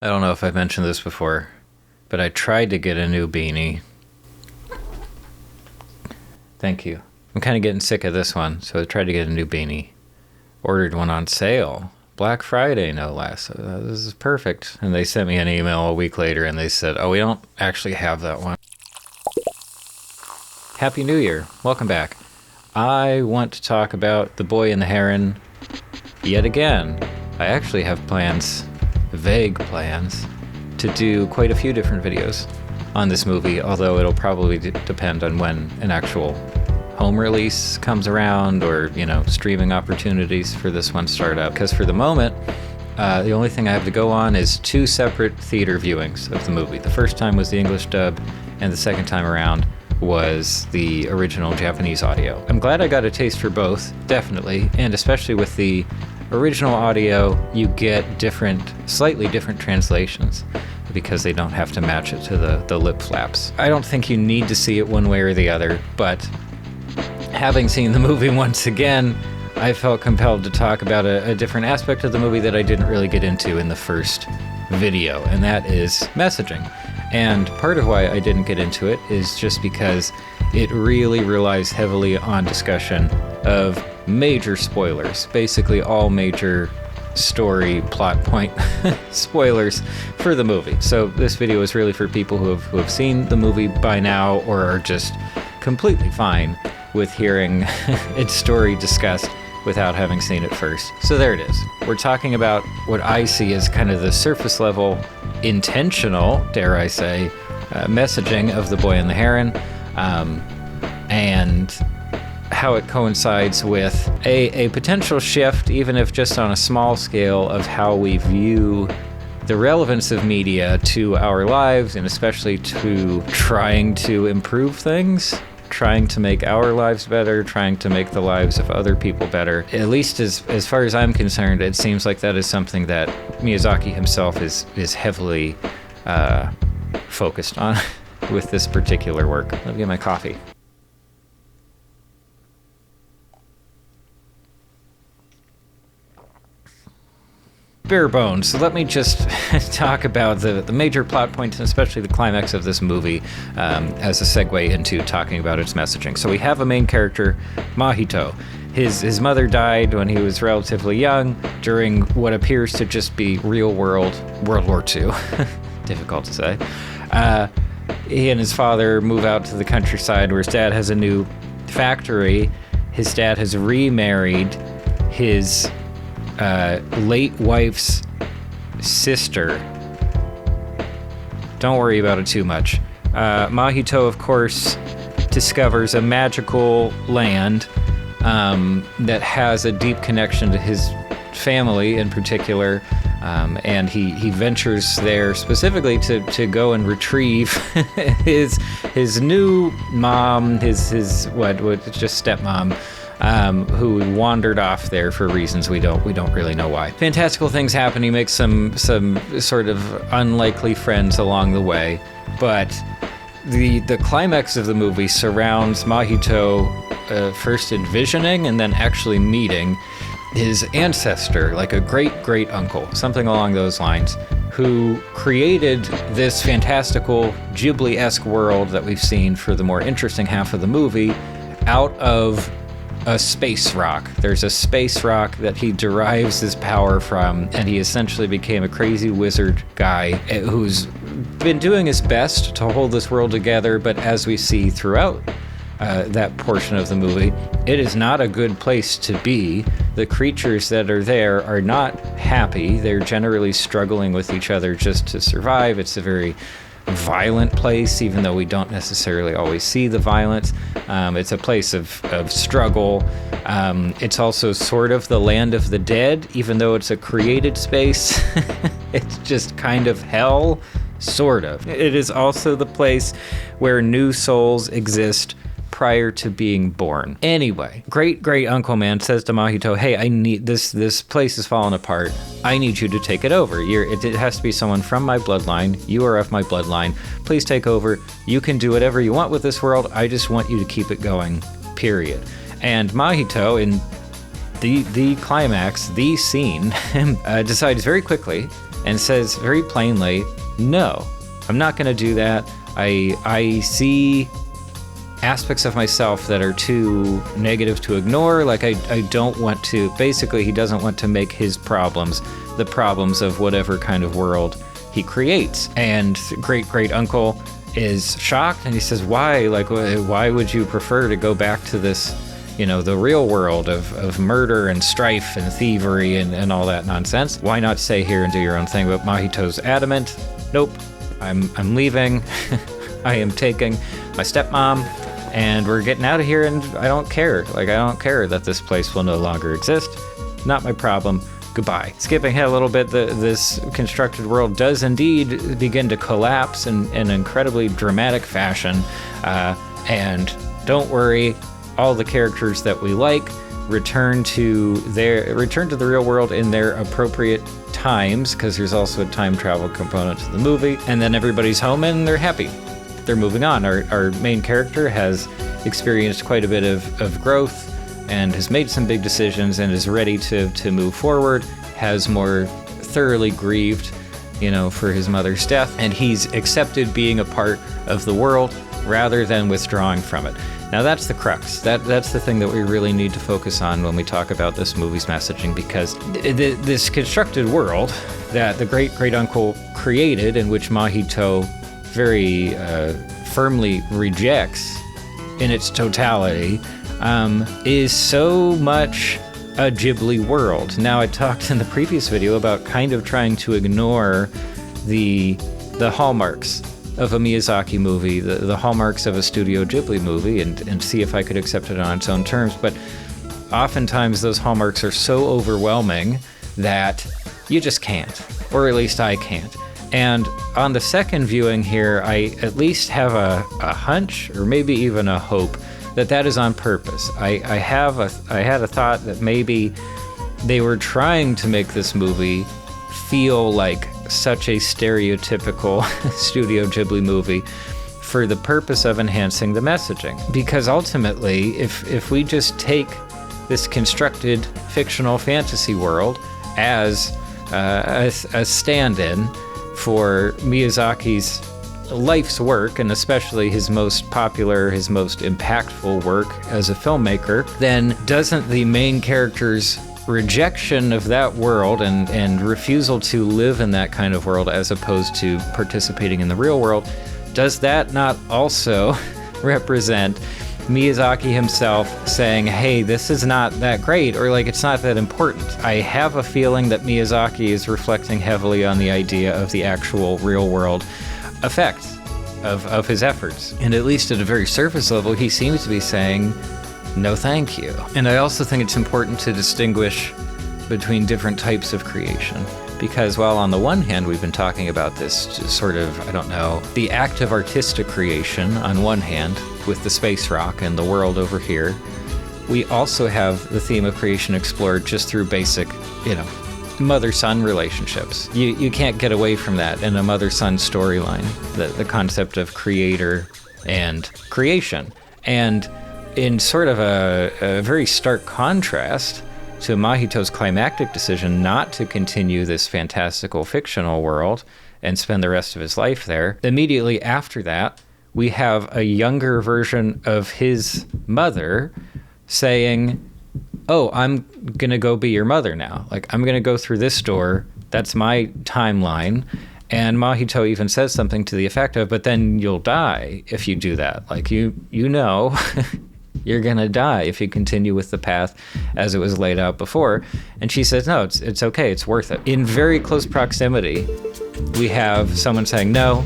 I don't know if I've mentioned this before, but I tried to get a new beanie. Thank you. I'm kind of getting sick of this one, so I tried to get a new beanie. Ordered one on sale. Black Friday, no less. This is perfect. And they sent me an email a week later and they said, oh, we don't actually have that one. Happy New Year. Welcome back. I want to talk about The Boy and the Heron yet again. I actually have plans, vague plans, to do quite a few different videos on this movie, although it'll probably depend on when an actual home release comes around or, streaming opportunities for this one start up. Because for the moment, the only thing I have to go on is 2 separate theater viewings of the movie. The first time was the English dub, and the second time around was the original Japanese audio. I'm glad I got a taste for both, definitely, and especially with the original audio, you get slightly different translations because they don't have to match it to the lip flaps. I don't think you need to see it one way or the other, but having seen the movie once again, I felt compelled to talk about a different aspect of the movie that I didn't really get into in the first video, and that is messaging. And part of why I didn't get into it is just because it really relies heavily on discussion of major spoilers, basically all major story plot point spoilers for the movie. So this video is really for people who have seen the movie by now or are just completely fine with hearing its story discussed without having seen it first. So there it is. We're talking about what I see as kind of the surface level, intentional, dare I say, messaging of The Boy and the Heron, and how it coincides with a potential shift, even if just on a small scale, of how we view the relevance of media to our lives, and especially to trying to improve things, trying to make our lives better, trying to make the lives of other people better. At least as far as I'm concerned, it seems like that is something that Miyazaki himself is heavily focused on with this particular work. Let me get my coffee. Bare bones. So let me just talk about the major plot points, and especially the climax of this movie, as a segue into talking about its messaging. So we have a main character, Mahito. His mother died when he was relatively young during what appears to just be real world World War II. Difficult to say. He and his father move out to the countryside where his dad has a new factory. His dad has remarried his late wife's sister. Don't worry about it too much. Mahito, of course, discovers a magical land that has a deep connection to his family in particular, and he ventures there specifically to go and retrieve his new mom, his just stepmom, who wandered off there for reasons we don't really know why. Fantastical things happen. He makes some sort of unlikely friends along the way, but the climax of the movie surrounds Mahito first envisioning and then actually meeting his ancestor, like a great uncle, something along those lines, who created this fantastical Ghibli-esque world that we've seen for the more interesting half of the movie out of a space rock. There's a space rock that he derives his power from, and he essentially became a crazy wizard guy who's been doing his best to hold this world together, but as we see throughout that portion of the movie, it is not a good place to be. The creatures that are there are not happy. They're generally struggling with each other just to survive. It's a very violent place, even though we don't necessarily always see the violence. It's a place of struggle. It's also sort of the land of the dead, even though it's a created space. It's just kind of hell, sort of. It is also the place where new souls exist prior to being born. Anyway, great uncle man says to Mahito, hey, I need this place is falling apart. I need you to take it over. It has to be someone from my bloodline. You are of my bloodline. Please take over. You can do whatever you want with this world. I just want you to keep it going, period. And Mahito, in the climax, the scene, decides very quickly and says very plainly, no, I'm not going to do that. I see aspects of myself that are too negative to ignore. Like I don't want to, basically he doesn't want to make his problems the problems of whatever kind of world he creates. And great uncle is shocked, and he says, why? Like, why would you prefer to go back to this, the real world of murder and strife and thievery and all that nonsense? Why not stay here and do your own thing? But Mahito's adamant, nope, I'm leaving. I am taking my stepmom, and we're getting out of here, and I don't care. Like, I don't care that this place will no longer exist. Not my problem. Goodbye. Skipping ahead a little bit, this constructed world does indeed begin to collapse in an incredibly dramatic fashion. And don't worry, all the characters that we like return to the real world in their appropriate times, because there's also a time travel component to the movie. And then everybody's home and they're happy. They're moving on. Our main character has experienced quite a bit of growth and has made some big decisions and is ready to move forward, has more thoroughly grieved, for his mother's death, and he's accepted being a part of the world rather than withdrawing from it. Now that's the crux. That's the thing that we really need to focus on when we talk about this movie's messaging, because this constructed world that the great-uncle created, in which Mahito very firmly rejects in its totality, is so much a Ghibli world. Now, I talked in the previous video about kind of trying to ignore the hallmarks of a Miyazaki movie, the hallmarks of a Studio Ghibli movie, and see if I could accept it on its own terms. But oftentimes those hallmarks are so overwhelming that you just can't, or at least I can't. And on the second viewing here, I at least have a hunch, or maybe even a hope, that is on purpose. I had a thought that maybe they were trying to make this movie feel like such a stereotypical Studio Ghibli movie for the purpose of enhancing the messaging. Because ultimately, if we just take this constructed fictional fantasy world as a stand-in for Miyazaki's life's work, and especially his most popular, his most impactful work as a filmmaker, then doesn't the main character's rejection of that world and refusal to live in that kind of world as opposed to participating in the real world, does that not also represent Miyazaki himself saying, hey, this is not that great, or like it's not that important? I have a feeling that Miyazaki is reflecting heavily on the idea of the actual real world effects of his efforts. And at least at a very surface level, he seems to be saying, no thank you. And I also think it's important to distinguish between different types of creation. Because while on the one hand we've been talking about this sort of, the act of artistic creation on one hand with the space rock and the world over here, we also have the theme of creation explored just through basic, mother-son relationships. You can't get away from that in a mother-son storyline, the concept of creator and creation. And in sort of a very stark contrast to Mahito's climactic decision not to continue this fantastical fictional world and spend the rest of his life there, immediately after that, we have a younger version of his mother saying, oh, I'm going to go be your mother now. Like, I'm going to go through this door. That's my timeline. And Mahito even says something to the effect of, but then you'll die if you do that. Like, you know, you're going to die if you continue with the path as it was laid out before. And she says, no, it's okay. It's worth it. In very close proximity, we have someone saying, no,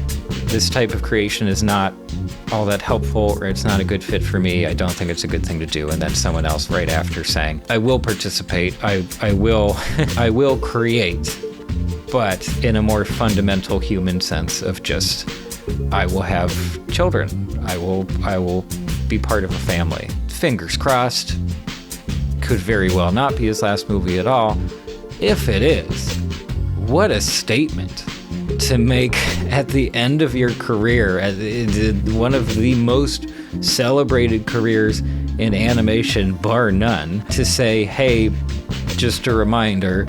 this type of creation is not all that helpful, or it's not a good fit for me. I don't think it's a good thing to do. And then someone else right after saying, I will participate. I will I will create, but in a more fundamental human sense of just, I will have children. I will be part of a family. Fingers crossed. Could very well not be his last movie at all. If it is, what a statement to make at the end of your career, one of the most celebrated careers in animation, bar none, to say, hey, just a reminder,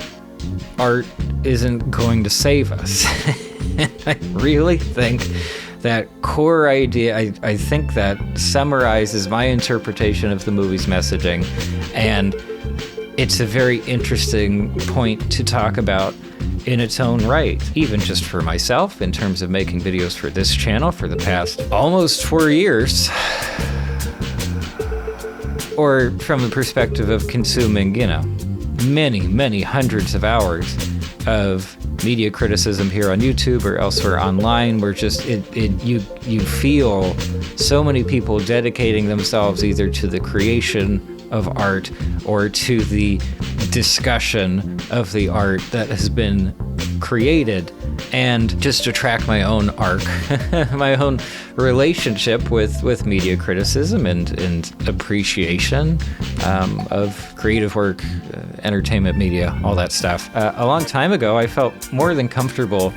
art isn't going to save us. And I really think that core idea, I think that summarizes my interpretation of the movie's messaging, and it's a very interesting point to talk about in its own right, even just for myself in terms of making videos for this channel for the past almost 4 years, or from the perspective of consuming, many hundreds of hours of media criticism here on YouTube or elsewhere online, where just you feel so many people dedicating themselves either to the creation of art or to the discussion of the art that has been created. And just to track my own arc, my own relationship with media criticism and appreciation of creative work, entertainment media, all that stuff. A long time ago, I felt more than comfortable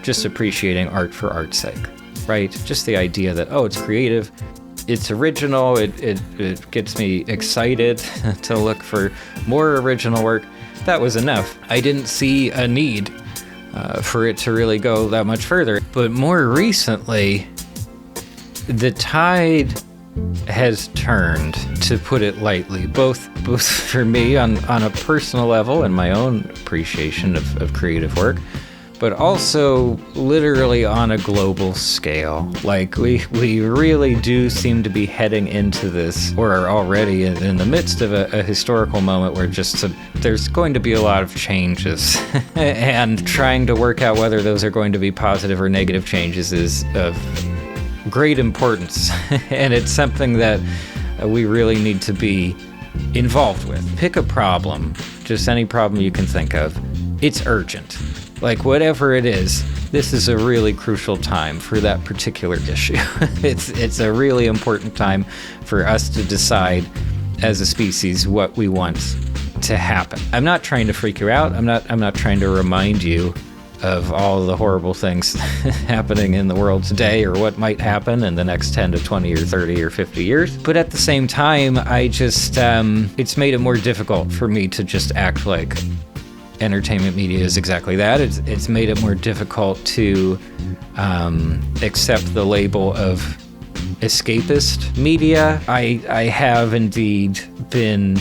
just appreciating art for art's sake, right? Just the idea that, it's creative, it's original, it gets me excited to look for more original work. That was enough. I didn't see a need for it to really go that much further. But more recently, the tide has turned, to put it lightly, both for me on a personal level and my own appreciation of creative work, but also literally on a global scale. Like, we really do seem to be heading into this, or are already in the midst of a historical moment where there's going to be a lot of changes. And trying to work out whether those are going to be positive or negative changes is of great importance. And it's something that we really need to be involved with. Pick a problem, just any problem you can think of. It's urgent. Like, whatever it is, this is a really crucial time for that particular issue. It's a really important time for us to decide as a species what we want to happen. I'm not trying to freak you out. I'm not trying to remind you of all the horrible things happening in the world today, or what might happen in the next 10 to 20 or 30 or 50 years. But at the same time, I just, it's made it more difficult for me to just act like entertainment media is exactly that. It's made it more difficult to accept the label of escapist media. I have indeed been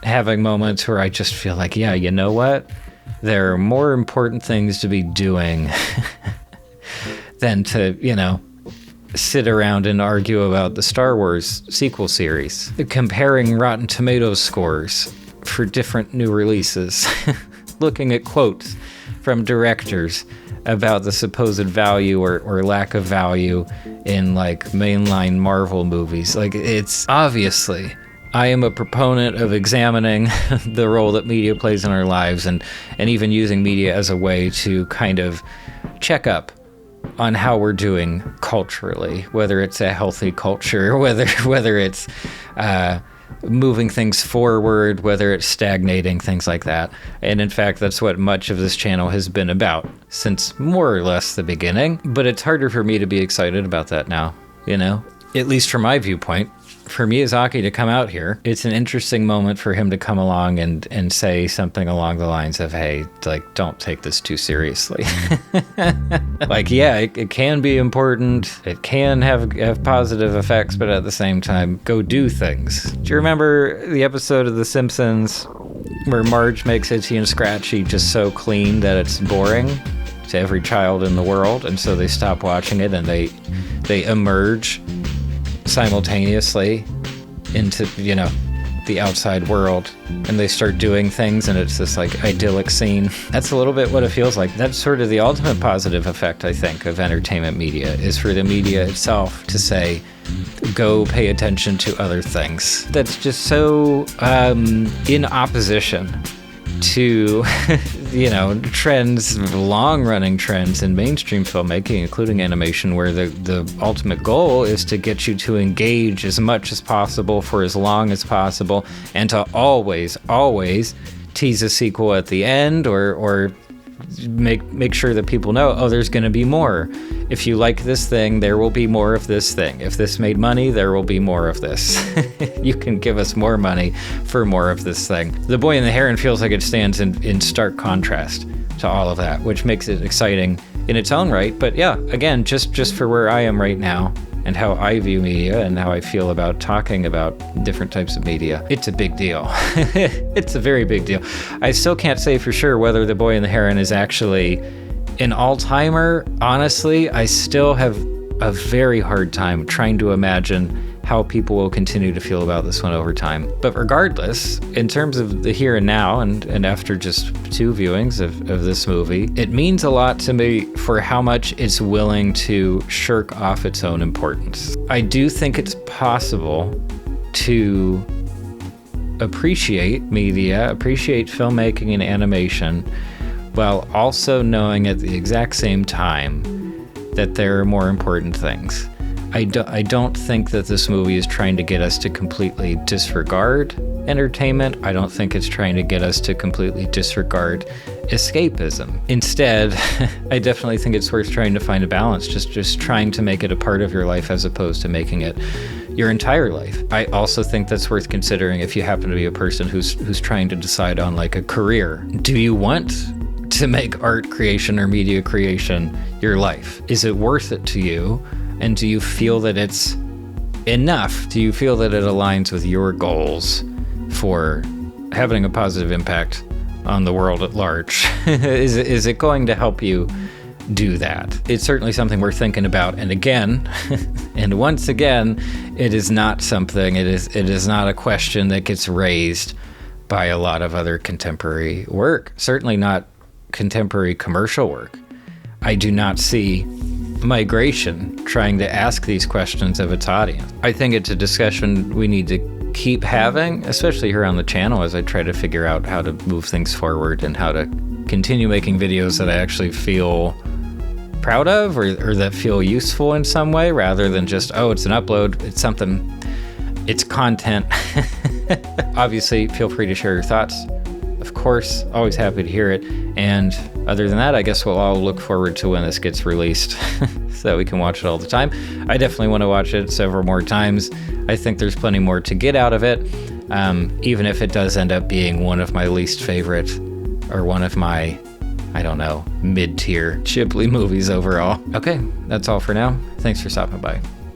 having moments where I just feel like, yeah, you know what? There are more important things to be doing than to, sit around and argue about the Star Wars sequel series. Comparing Rotten Tomatoes scores for different new releases. Looking at quotes from directors about the supposed value or lack of value in, like, mainline Marvel movies. Like, it's obviously, I am a proponent of examining the role that media plays in our lives, and even using media as a way to kind of check up on how we're doing culturally, whether it's a healthy culture, whether it's moving things forward, whether it's stagnating, things like that. And in fact, that's what much of this channel has been about since more or less the beginning. But it's harder for me to be excited about that now, at least from my viewpoint. For Miyazaki to come out here, it's an interesting moment for him to come along and say something along the lines of, hey, like, don't take this too seriously. Like, yeah, it can be important, it can have positive effects, but at the same time, go do things. Do you remember the episode of The Simpsons where Marge makes Itchy and Scratchy just so clean that it's boring to every child in the world, and so they stop watching it and they emerge simultaneously into, the outside world, and they start doing things, and it's this, like, idyllic scene. That's a little bit what it feels like. That's sort of the ultimate positive effect, I think, of entertainment media, is for the media itself to say, go pay attention to other things. That's just so in opposition to trends, long-running trends in mainstream filmmaking, including animation, where the ultimate goal is to get you to engage as much as possible for as long as possible, and to always tease a sequel at the end, or make sure that people know, there's going to be more. If you like this thing, there will be more of this thing. If this made money, there will be more of this. You can give us more money for more of this thing. The Boy and the Heron feels like it stands in stark contrast to all of that, which makes it exciting in its own right. But yeah, again, just for where I am right now and how I view media and how I feel about talking about different types of media, it's a big deal. It's a very big deal. I still can't say for sure whether The Boy and the Heron is actually an all-timer. Honestly, I still have a very hard time trying to imagine how people will continue to feel about this one over time. But regardless, in terms of the here and now, and after just 2 viewings of this movie, it means a lot to me for how much it's willing to shirk off its own importance. I do think it's possible to appreciate media, appreciate filmmaking and animation, while also knowing at the exact same time that there are more important things. I don't think that this movie is trying to get us to completely disregard entertainment. I don't think it's trying to get us to completely disregard escapism. Instead, I definitely think it's worth trying to find a balance, just trying to make it a part of your life as opposed to making it your entire life. I also think that's worth considering if you happen to be a person who's trying to decide on like a career. Do you want to make art creation or media creation your life? Is it worth it to you? And do you feel that it's enough? Do you feel that it aligns with your goals for having a positive impact on the world at large? Is it going to help you do that? It's certainly something we're thinking about. And again, and once again, it is not something, it is not a question that gets raised by a lot of other contemporary work. Certainly not contemporary commercial work. I do not see migration trying to ask these questions of its audience. I think it's a discussion we need to keep having, especially here on the channel, as I try to figure out how to move things forward and how to continue making videos that I actually feel proud of or that feel useful in some way, rather than just, oh, it's an upload, it's something, it's content. Obviously, feel free to share your thoughts. Of course, always happy to hear it. And other than that, I guess we'll all look forward to when this gets released so that we can watch it all the time. I definitely want to watch it several more times. I think there's plenty more to get out of it, even if it does end up being one of my least favorite or one of my, I don't know, mid-tier Ghibli movies overall. Okay, that's all for now. Thanks for stopping by.